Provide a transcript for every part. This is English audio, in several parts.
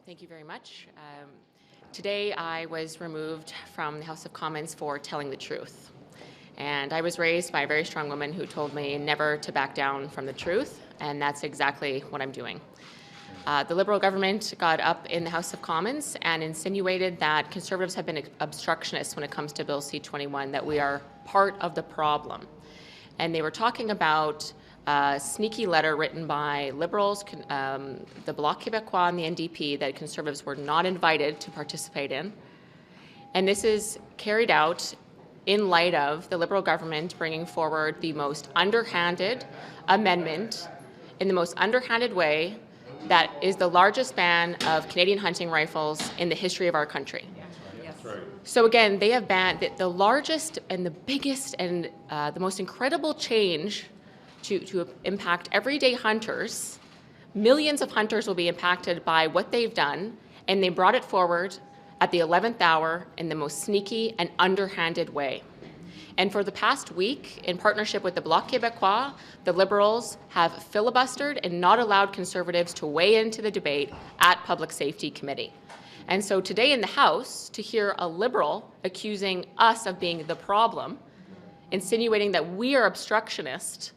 Thank you very much. Today I was removed from the House of Commons for telling the truth. And I was raised by a very strong woman who told me never to back down from the truth, and that's exactly what I'm doing. The Liberal government got up in the House of Commons and insinuated that Conservatives have been obstructionists when it comes to Bill C-21, that we are part of the problem. And they were talking about a sneaky letter written by Liberals, the Bloc Quebecois and the NDP that Conservatives were not invited to participate in. And this is carried out in light of the Liberal government bringing forward the most underhanded amendment in the most underhanded way that is the largest ban of Canadian hunting rifles in the history of our country. That's right. So again, they have banned the largest and the biggest and the most incredible change to impact everyday hunters. Millions of hunters will be impacted by what they've done, and they brought it forward at the 11th hour in the most sneaky and underhanded way. And for the past week, in partnership with the Bloc Quebecois, the Liberals have filibustered and not allowed Conservatives to weigh into the debate at Public Safety Committee. And so today in the House, to hear a Liberal accusing us of being the problem, insinuating that we are obstructionist,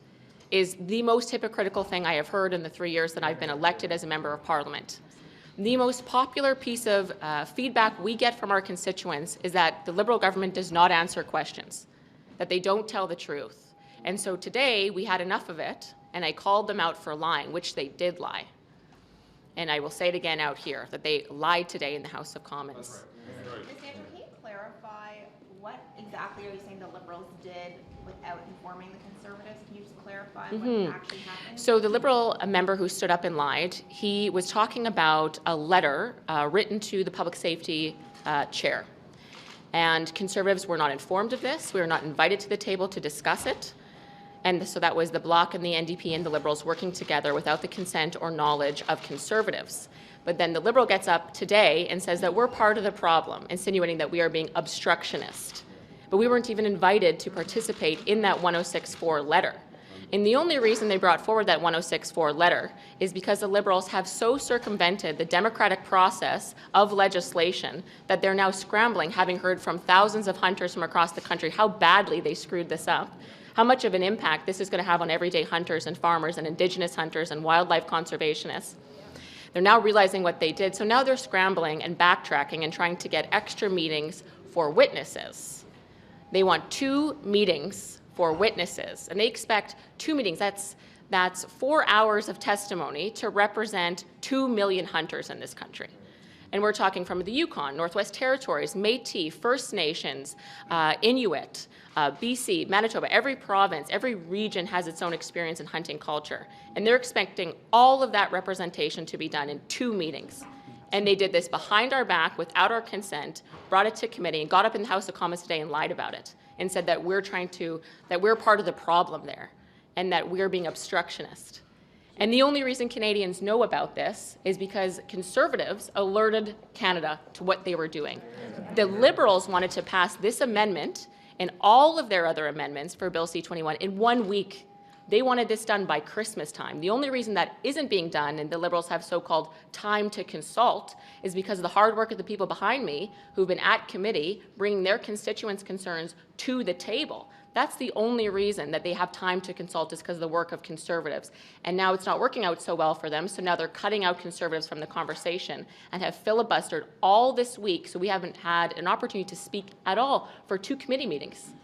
is the most hypocritical thing I have heard in the 3 years that I've been elected as a Member of Parliament. The most popular piece of feedback we get from our constituents is that the Liberal government does not answer questions, that they don't tell the truth. And so today we had enough of it, and I called them out for lying, which they did lie. And I will say it again out here, that they lied today in the House of Commons. That's right. Ms. Dancho, can you clarify what exactly are you saying the Liberals did without informing the Conservatives? Can you just clarify what actually happened? So the Liberal member who stood up and lied, he was talking about a letter written to the Public Safety Chair. And Conservatives were not informed of this. We were not invited to the table to discuss it. And so that was the Bloc and the NDP and the Liberals working together without the consent or knowledge of Conservatives. But then the Liberal gets up today and says that we're part of the problem, insinuating that we are being obstructionist. But we weren't even invited to participate in that 1064 letter. And the only reason they brought forward that 1064 letter is because the Liberals have so circumvented the democratic process of legislation that they're now scrambling, having heard from thousands of hunters from across the country how badly they screwed this up, how much of an impact this is going to have on everyday hunters and farmers and Indigenous hunters and wildlife conservationists. They're now realizing what they did, so now they're scrambling and backtracking and trying to get extra meetings for witnesses. They want 2 meetings for witnesses, and they expect 2 meetings. That's 4 hours of testimony to represent 2 million hunters in this country. And we're talking from the Yukon, Northwest Territories, Métis, First Nations, Inuit, BC, Manitoba. Every province, every region has its own experience in hunting culture. And they're expecting all of that representation to be done in 2 meetings. And they did this behind our back, without our consent, brought it to committee, and got up in the House of Commons today and lied about it, and said that we're part of the problem there, and that we're being obstructionist. And the only reason Canadians know about this is because Conservatives alerted Canada to what they were doing. The Liberals wanted to pass this amendment and all of their other amendments for Bill C-21 in 1 week. They wanted this done by Christmas time. The only reason that isn't being done, and the Liberals have so-called time to consult, is because of the hard work of the people behind me who've been at committee bringing their constituents' concerns to the table. That's the only reason that they have time to consult, is because of the work of Conservatives. And now it's not working out so well for them, so now they're cutting out Conservatives from the conversation and have filibustered all this week, so we haven't had an opportunity to speak at all for 2 committee meetings.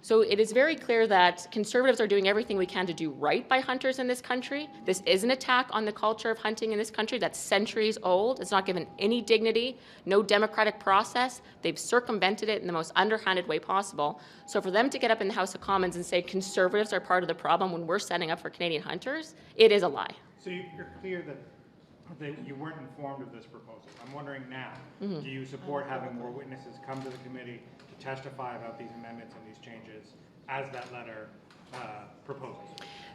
So it is very clear that Conservatives are doing everything we can to do right by hunters in this country. This is an attack on the culture of hunting in this country that's centuries old. It's not given any dignity, no democratic process. They've circumvented it in the most underhanded way possible. So for them to get up in the House of Commons and say Conservatives are part of the problem when we're standing up for Canadian hunters, it is a lie. So you're clear that you weren't informed of this proposal. I'm wondering now, do you support having more witnesses come to the committee to testify about these amendments and these changes as that letter proposes?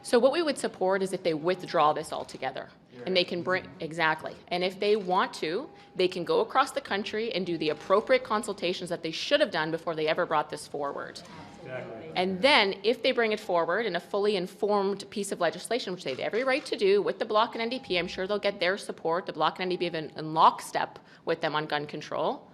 So what we would support is if they withdraw this altogether, and they can bring, exactly. And if they want to, they can go across the country and do the appropriate consultations that they should have done before they ever brought this forward. And then, if they bring it forward in a fully informed piece of legislation, which they have every right to do with the Bloc and NDP, I'm sure they'll get their support. The Bloc and NDP have been in lockstep with them on gun control.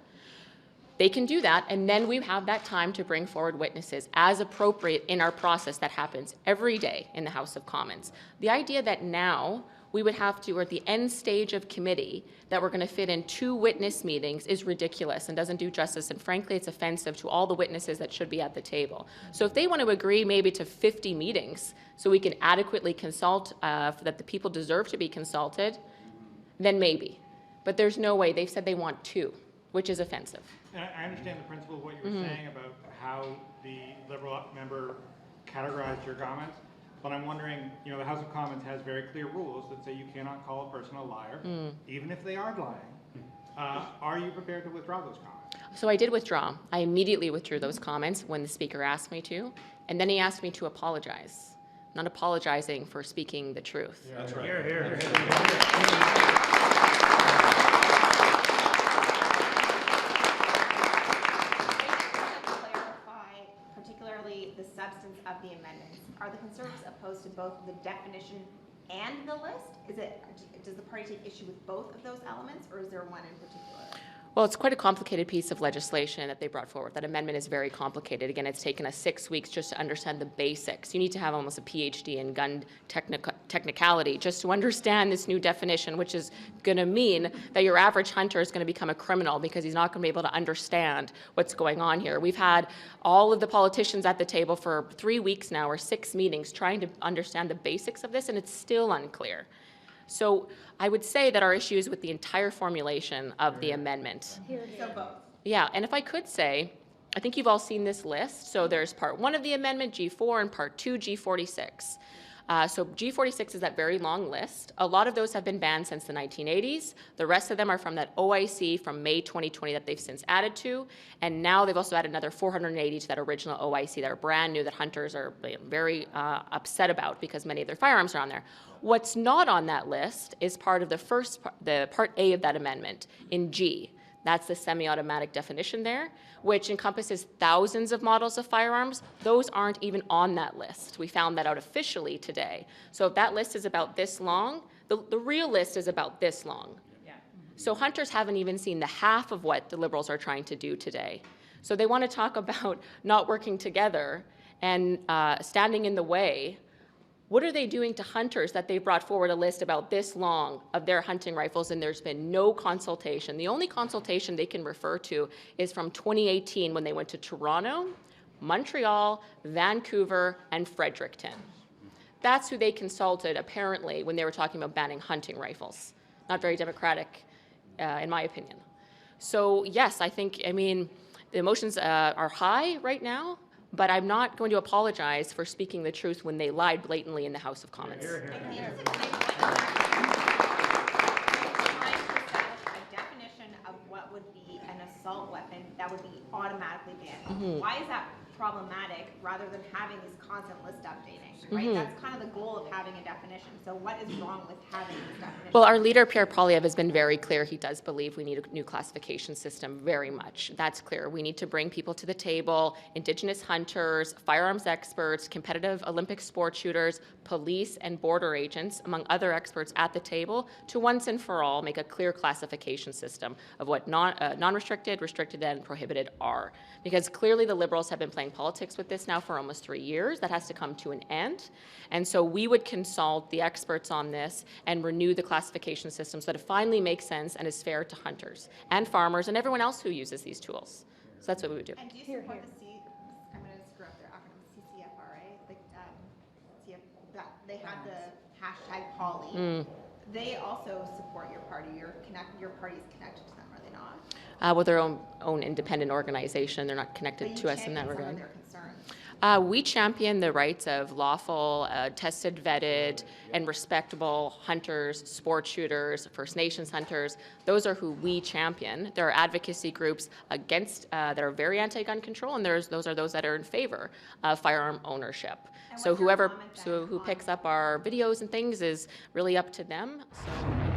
They can do that, and then we have that time to bring forward witnesses as appropriate in our process that happens every day in the House of Commons. The idea that now we would have to, or at the end stage of committee, that we're going to fit in 2 witness meetings is ridiculous and doesn't do justice, and frankly, it's offensive to all the witnesses that should be at the table. So if they want to agree maybe to 50 meetings so we can adequately consult that the people deserve to be consulted, then maybe. But there's no way. They've said they want 2, which is offensive. And I understand the principle of what you were saying about how the Liberal member categorized your comments, but I'm wondering, you know, the House of Commons has very clear rules that say you cannot call a person a liar, even if they are lying. Are you prepared to withdraw those comments? So I did withdraw. I immediately withdrew those comments when the Speaker asked me to, and then he asked me to apologize. I'm not apologizing for speaking the truth. Yeah, that's right. Here. The substance of the amendments. Are the Conservatives opposed to both the definition and the list? Does the party take issue with both of those elements, or is there one in particular? Well, it's quite a complicated piece of legislation that they brought forward. That amendment is very complicated. Again, it's taken us 6 weeks just to understand the basics. You need to have almost a PhD in gun technicality just to understand this new definition, which is going to mean that your average hunter is going to become a criminal because he's not going to be able to understand what's going on here. We've had all of the politicians at the table for 3 weeks now, or 6 meetings, trying to understand the basics of this, and it's still unclear. So I would say that our issue is with the entire formulation of the amendment. So both. Yeah, and if I could say, I think you've all seen this list. So there's part 1 of the amendment, G4, and part 2, G46. So G46 is that very long list. A lot of those have been banned since the 1980s. The rest of them are from that OIC from May 2020 that they've since added to. And now they've also added another 480 to that original OIC that are brand new, that hunters are very upset about because many of their firearms are on there. What's not on that list is part of the Part A of that amendment in G. That's the semi-automatic definition there, which encompasses thousands of models of firearms. Those aren't even on that list. We found that out officially today. So if that list is about this long, the real list is about this long. Yeah. So hunters haven't even seen the half of what the Liberals are trying to do today. So they want to talk about not working together and standing in the way. What are they doing to hunters that they've brought forward a list about this long of their hunting rifles, and there's been no consultation? The only consultation they can refer to is from 2018 when they went to Toronto, Montreal, Vancouver, and Fredericton. That's who they consulted, apparently, when they were talking about banning hunting rifles. Not very democratic, in my opinion. So yes, I mean, the emotions are high right now, but I'm not going to apologize for speaking the truth when they lied blatantly in the House of Commons. A definition of what would be an assault weapon that would be automatically banned. Why is that problematic rather than having this constant list updating, right? That's kind of the goal of having a definition. So what is wrong with having this definition? Well, our leader, Pierre Poilievre, has been very clear. He does believe we need a new classification system, very much. That's clear. We need to bring people to the table, Indigenous hunters, firearms experts, competitive Olympic sport shooters, police and border agents, among other experts at the table, to once and for all make a clear classification system of what non-restricted, restricted, and prohibited are. Because clearly the Liberals have been playing politics with this now for almost 3 years. That has to come to an end. And so we would consult the experts on this and renew the classification system so that it finally makes sense and is fair to hunters and farmers and everyone else who uses these tools. So that's what we would do. And do you support the I'm going to screw up their acronym, CCFR, that they had the hashtag Poly. They also support your party. Your party is connected to them, are they not? With their own independent organization. They're not connected to us in that regard. Their concerns. We champion the rights of lawful, tested, vetted, and respectable hunters, sport shooters, First Nations hunters. Those are who we champion. There are advocacy groups against that are very anti-gun control, and those are those that are in favor of firearm ownership. So who picks up our videos and things is really up to them. So.